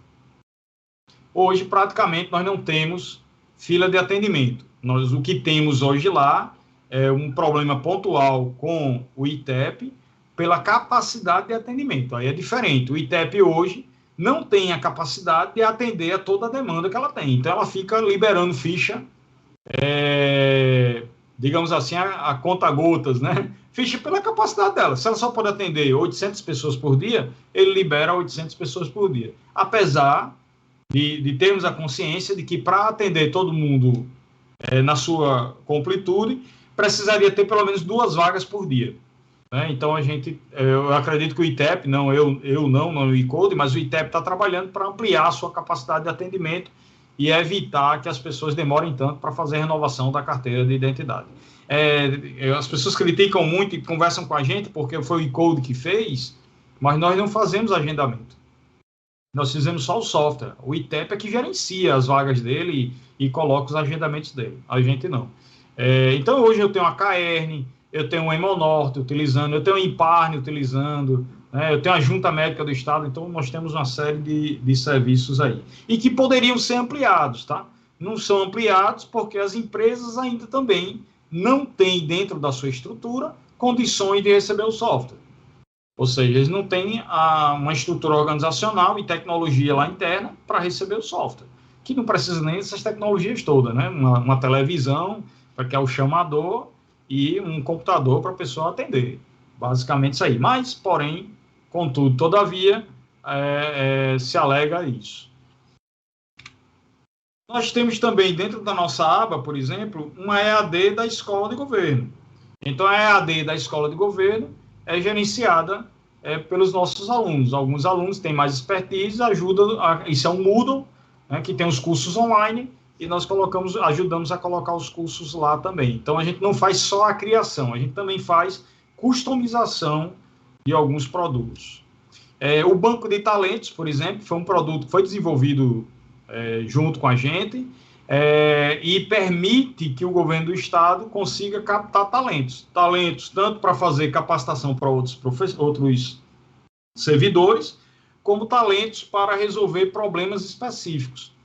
Hoje, praticamente, nós não temos fila de atendimento. O que temos hoje lá é um problema pontual com o ITEP pela capacidade de atendimento. Aí é diferente. O ITEP hoje não tem a capacidade de atender a toda a demanda que ela tem. Então, ela fica liberando ficha, digamos assim, a conta-gotas, né? Ficha pela capacidade dela. Se ela só pode atender 800 pessoas por dia, ele libera 800 pessoas por dia. Apesar de termos a consciência de que para atender todo mundo na sua completude, precisaria ter pelo menos 2 vagas por dia. Então, eu acredito que o ITEP, não o ICODE, mas o ITEP está trabalhando para ampliar a sua capacidade de atendimento e evitar que as pessoas demorem tanto para fazer a renovação da carteira de identidade. As pessoas criticam muito e conversam com a gente porque foi o ICODE que fez, mas nós não fazemos agendamento. Nós fizemos só o software. O ITEP é que gerencia as vagas dele e coloca os agendamentos dele. A gente não. Então, hoje eu tenho a Caerne, eu tenho o Hemonorte utilizando, eu tenho o Imparne utilizando, eu tenho a Junta Médica do Estado, então nós temos uma série de serviços aí. E que poderiam ser ampliados, tá? Não são ampliados porque as empresas ainda também não têm dentro da sua estrutura condições de receber o software. Ou seja, eles não têm uma estrutura organizacional e tecnologia lá interna para receber o software, que não precisa nem dessas tecnologias todas, né? Uma televisão, para que é o chamador, e um computador para a pessoa atender. Basicamente isso aí. Mas, porém, contudo, todavia, se alega isso. Nós temos também, dentro da nossa aba, por exemplo, uma EAD da Escola de Governo. Então, a EAD da Escola de Governo é gerenciada pelos nossos alunos. Alguns alunos têm mais expertise, isso é um Moodle, né, que tem os cursos online, e nós ajudamos a colocar os cursos lá também. Então, a gente não faz só a criação, a gente também faz customização de alguns produtos. O Banco de Talentos, por exemplo, foi um produto que foi desenvolvido junto com a gente e permite que o governo do Estado consiga captar talentos tanto para fazer capacitação para outros servidores, como talentos para resolver problemas específicos.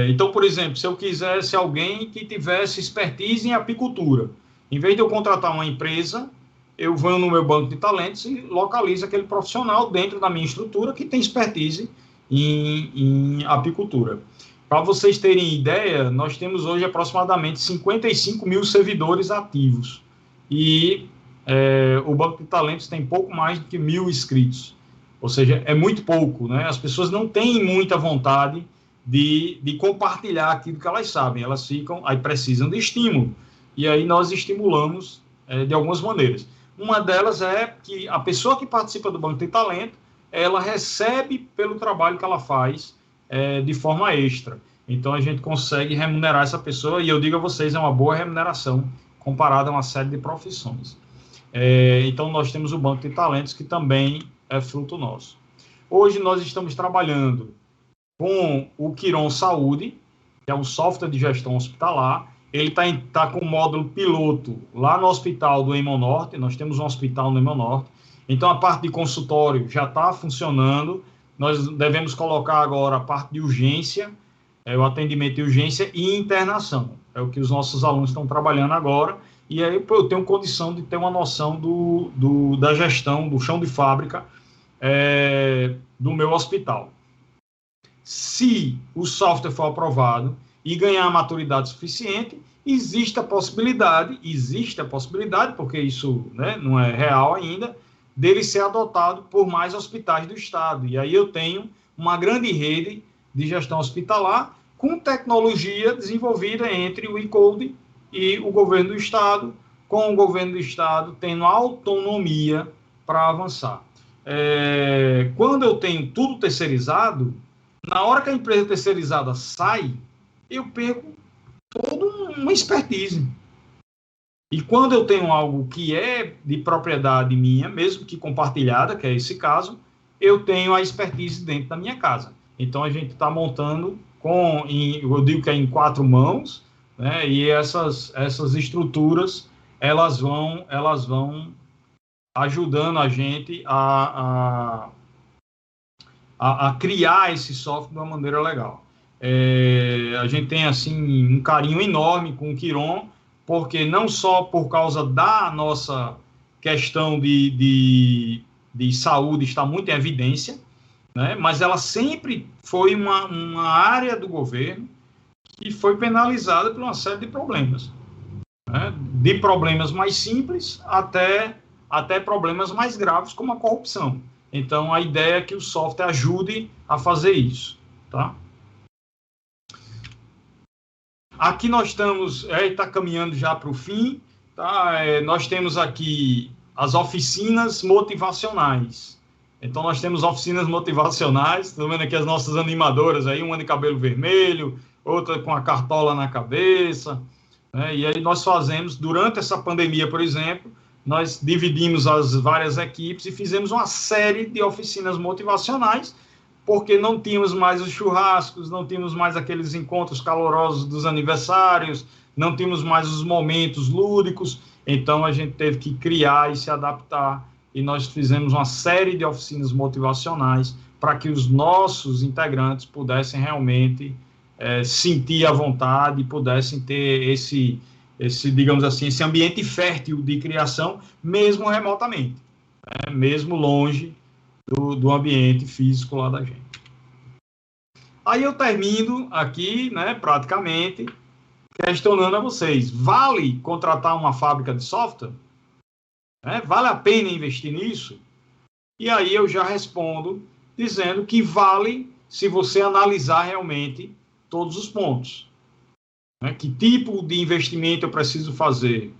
Então, por exemplo, se eu quisesse alguém que tivesse expertise em apicultura, em vez de eu contratar uma empresa, eu vou no meu banco de talentos e localizo aquele profissional dentro da minha estrutura que tem expertise em apicultura. Para vocês terem ideia, nós temos hoje aproximadamente 55 mil servidores ativos e o banco de talentos tem pouco mais do que 1.000 inscritos. Ou seja, é muito pouco, né? As pessoas não têm muita vontade de compartilhar aquilo que elas sabem, elas precisam de estímulo, e aí nós estimulamos de algumas maneiras. Uma delas é que a pessoa que participa do Banco de Talento, ela recebe pelo trabalho que ela faz de forma extra, então a gente consegue remunerar essa pessoa, e eu digo a vocês, é uma boa remuneração comparada a uma série de profissões. Então nós temos o Banco de Talentos, que também é fruto nosso. Hoje nós estamos trabalhando com o Quiron Saúde, que é um software de gestão hospitalar. Ele tá com o módulo piloto lá no hospital do Hemonorte. Nós temos um hospital no Hemonorte. Então, a parte de consultório já está funcionando. Nós devemos colocar agora a parte de urgência, o atendimento de urgência e internação. É o que os nossos alunos estão trabalhando agora. E aí eu tenho condição de ter uma noção da gestão, do chão de fábrica do meu hospital. Se o software for aprovado e ganhar maturidade suficiente, existe a possibilidade, porque isso, né, não é real ainda, dele ser adotado por mais hospitais do Estado. E aí eu tenho uma grande rede de gestão hospitalar com tecnologia desenvolvida entre o e-code e o governo do Estado, com o governo do Estado tendo autonomia para avançar. Quando eu tenho tudo terceirizado, na hora que a empresa terceirizada sai, eu perco toda uma expertise. E quando eu tenho algo que é de propriedade minha, mesmo que compartilhada, que é esse caso, eu tenho a expertise dentro da minha casa. Então, a gente está montando eu digo que é em 4 mãos, né, e essas estruturas, elas vão ajudando a gente a criar esse software de uma maneira legal. A gente tem, assim, um carinho enorme com o Quiron, porque não só por causa da nossa questão de saúde está muito em evidência, né, mas ela sempre foi uma área do governo que foi penalizada por uma série de problemas, né, de problemas mais simples até problemas mais graves, como a corrupção. Então, a ideia é que o software ajude a fazer isso, tá? Aqui nós estamos, está caminhando já para o fim, tá? Nós temos aqui as oficinas motivacionais. Então, nós temos oficinas motivacionais, estão vendo aqui as nossas animadoras aí, uma de cabelo vermelho, outra com a cartola na cabeça, né? E aí nós fazemos, durante essa pandemia, por exemplo, nós dividimos as várias equipes e fizemos uma série de oficinas motivacionais, porque não tínhamos mais os churrascos, não tínhamos mais aqueles encontros calorosos dos aniversários, não tínhamos mais os momentos lúdicos, então a gente teve que criar e se adaptar, e nós fizemos uma série de oficinas motivacionais para que os nossos integrantes pudessem realmente sentir a vontade, pudessem ter esse, digamos assim, esse ambiente fértil de criação, mesmo remotamente, né? Mesmo longe do ambiente físico lá da gente. Aí eu termino aqui, né, praticamente, questionando a vocês, vale contratar uma fábrica de software? Vale a pena investir nisso? E aí eu já respondo dizendo que vale se você analisar realmente todos os pontos. Que tipo de investimento eu preciso fazer?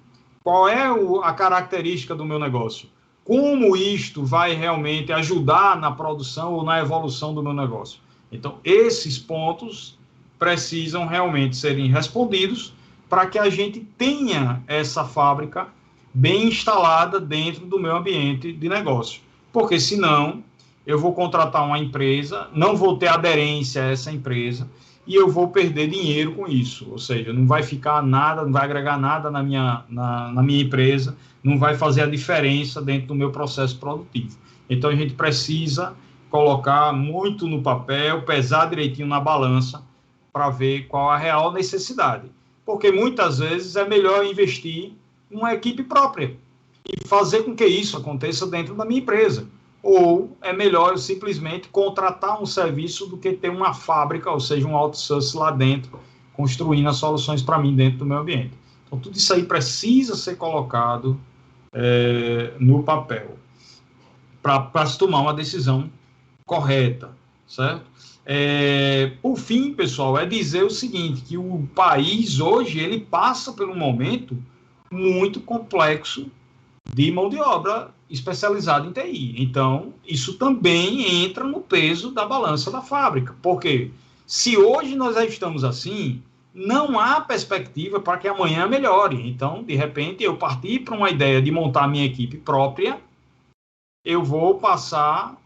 Qual é a característica do meu negócio? Como isto vai realmente ajudar na produção ou na evolução do meu negócio? Então, esses pontos precisam realmente serem respondidos para que a gente tenha essa fábrica bem instalada dentro do meu ambiente de negócio. Porque, senão, eu vou contratar uma empresa, não vou ter aderência a essa empresa, e eu vou perder dinheiro com isso, ou seja, não vai ficar nada, não vai agregar nada na minha empresa, não vai fazer a diferença dentro do meu processo produtivo. Então, a gente precisa colocar muito no papel, pesar direitinho na balança, para ver qual a real necessidade. Porque, muitas vezes, é melhor investir em uma equipe própria e fazer com que isso aconteça dentro da minha empresa. Ou é melhor eu simplesmente contratar um serviço do que ter uma fábrica, ou seja, um outsource lá dentro, construindo as soluções para mim dentro do meu ambiente. Então, tudo isso aí precisa ser colocado no papel para se tomar uma decisão correta, certo? Por fim, pessoal, é dizer o seguinte, que o país hoje, ele passa por um momento muito complexo de mão de obra especializada em TI. Então, isso também entra no peso da balança da fábrica. Porque se hoje nós já estamos assim, não há perspectiva para que amanhã melhore. Então, de repente, eu partir para uma ideia de montar minha equipe própria, eu vou passar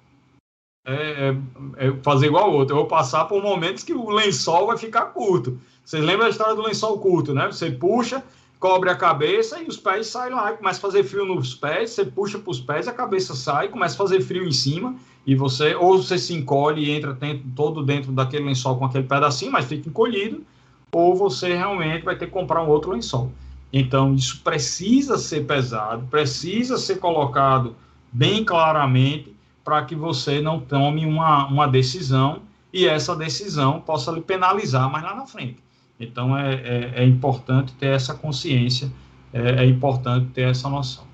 fazer igual ao outro. Eu vou passar por momentos que o lençol vai ficar curto. Vocês lembram da história do lençol curto, né? Você puxa, cobre a cabeça e os pés saem lá, começa a fazer frio nos pés, você puxa para os pés, a cabeça sai, começa a fazer frio em cima, e você se encolhe e entra todo dentro daquele lençol com aquele pedacinho, mas fica encolhido, ou você realmente vai ter que comprar um outro lençol. Então, isso precisa ser pesado, precisa ser colocado bem claramente para que você não tome uma decisão e essa decisão possa lhe penalizar mais lá na frente. Então, é importante ter essa consciência, é importante ter essa noção.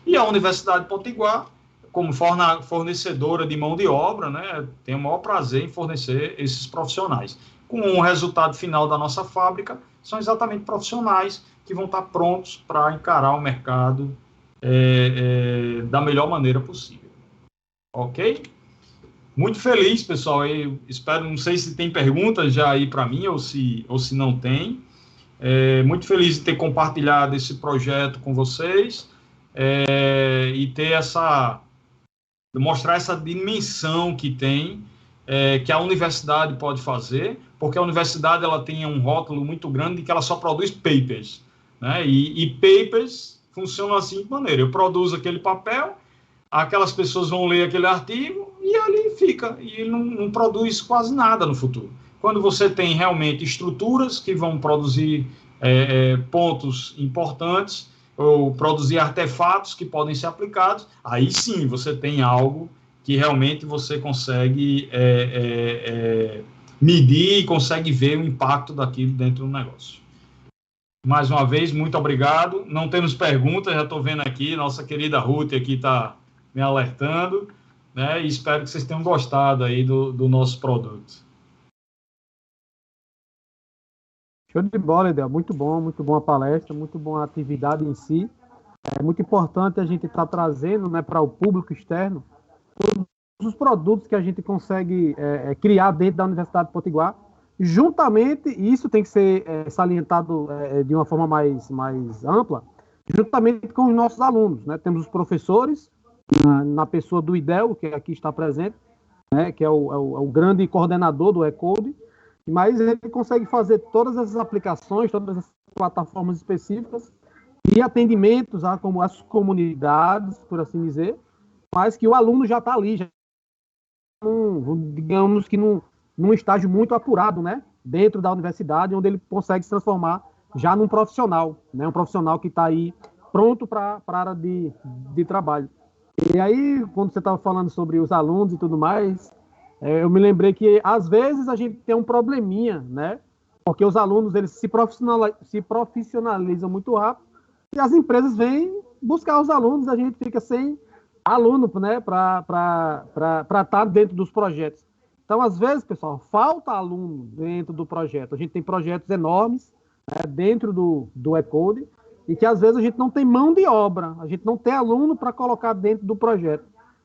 E a Universidade Potiguar, como fornecedora de mão de obra, né, tem o maior prazer em fornecer esses profissionais. Com o resultado final da nossa fábrica, são exatamente profissionais que vão estar prontos para encarar o mercado da melhor maneira possível. Ok? Muito feliz, pessoal. Eu espero, não sei se tem perguntas já aí para mim ou se não tem. Muito feliz de ter compartilhado esse projeto com vocês e ter mostrar essa dimensão que tem, que a universidade pode fazer, porque a universidade ela tem um rótulo muito grande de que ela só produz papers, né? E papers funcionam assim de maneira: eu produzo aquele papel, aquelas pessoas vão ler aquele artigo e ali fica, e não produz quase nada no futuro. Quando você tem realmente estruturas que vão produzir pontos importantes, ou produzir artefatos que podem ser aplicados, aí sim você tem algo que realmente você consegue medir e consegue ver o impacto daquilo dentro do negócio. Mais uma vez, muito obrigado. Não temos perguntas, já estou vendo aqui, nossa querida Ruth aqui está me alertando, né? E espero que vocês tenham gostado aí do nosso produto. Show de bola, Edel. Muito bom a palestra, muito bom a atividade em si. É muito importante a gente estar trazendo, né, para o público externo todos os produtos que a gente consegue criar dentro da Universidade de Potiguar, juntamente, e isso tem que ser salientado de uma forma mais ampla, juntamente com os nossos alunos, né? Temos os professores, na pessoa do IDEL, que aqui está presente, né, que é o grande coordenador do E-Code, mas ele consegue fazer todas essas aplicações, todas as plataformas específicas e atendimentos como as comunidades, por assim dizer, mas que o aluno já está ali, já digamos que num estágio muito apurado, né, dentro da universidade, onde ele consegue se transformar já num profissional, né, um profissional que está aí pronto para a área de trabalho. E aí, quando você estava falando sobre os alunos e tudo mais, eu me lembrei que, às vezes, a gente tem um probleminha, né? Porque os alunos, eles se profissionalizam muito rápido e as empresas vêm buscar os alunos, a gente fica sem aluno, né? Para estar dentro dos projetos. Então, às vezes, pessoal, falta aluno dentro do projeto. A gente tem projetos enormes, né, dentro do E-Code, e que às vezes a gente não tem mão de obra, a gente não tem aluno para colocar dentro do projeto.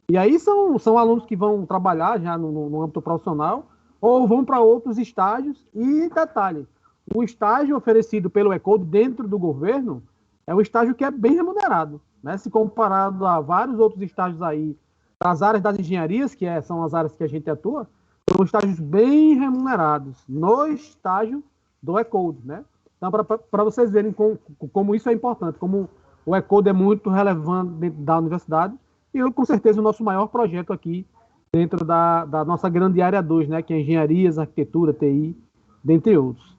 E aí são alunos que vão trabalhar já no âmbito profissional ou vão para outros estágios. E detalhe, o estágio oferecido pelo E-Code dentro do governo é um estágio que é bem remunerado, né? Se comparado a vários outros estágios aí das áreas das engenharias, que são as áreas que a gente atua, são estágios bem remunerados no estágio do E-Code, né? Então, para vocês verem como isso é importante, como o E-Code é muito relevante dentro da universidade, e com certeza o nosso maior projeto aqui dentro da nossa grande área 2, né, que é engenharias, arquitetura, TI, dentre outros.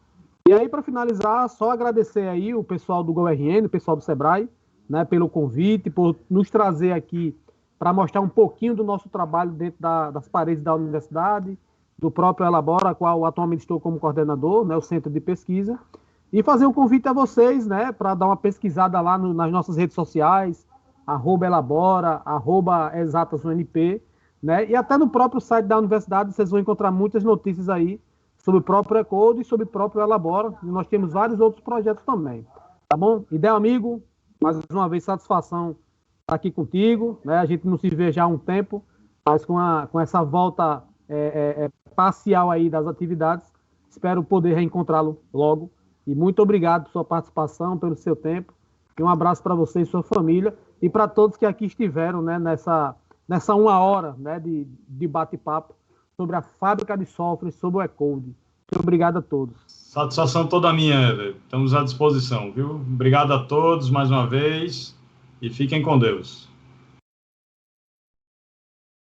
E aí, para finalizar, só agradecer aí o pessoal do GoRN, o pessoal do Sebrae, né, pelo convite, por nos trazer aqui para mostrar um pouquinho do nosso trabalho dentro das paredes da universidade, do próprio Elabora, a qual atualmente estou como coordenador, né, o centro de pesquisa, e fazer um convite a vocês, né, para dar uma pesquisada lá nas nossas redes sociais, @elabora, @exatasunp, né, e até no próprio site da universidade vocês vão encontrar muitas notícias aí sobre o próprio E-Code e sobre o próprio Elabora, e nós temos vários outros projetos também, tá bom? Ideal amigo, mais uma vez satisfação estar aqui contigo, né, a gente não se vê já há um tempo, mas com essa volta parcial aí das atividades, espero poder reencontrá-lo logo. E muito obrigado por sua participação, pelo seu tempo. E um abraço para você e sua família. E para todos que aqui estiveram, né, nessa 1 hora, né, de bate-papo sobre a fábrica de software, sobre o E-Code. Muito obrigado a todos. Satisfação toda minha, Éder. Estamos à disposição, viu? Obrigado a todos mais uma vez e fiquem com Deus.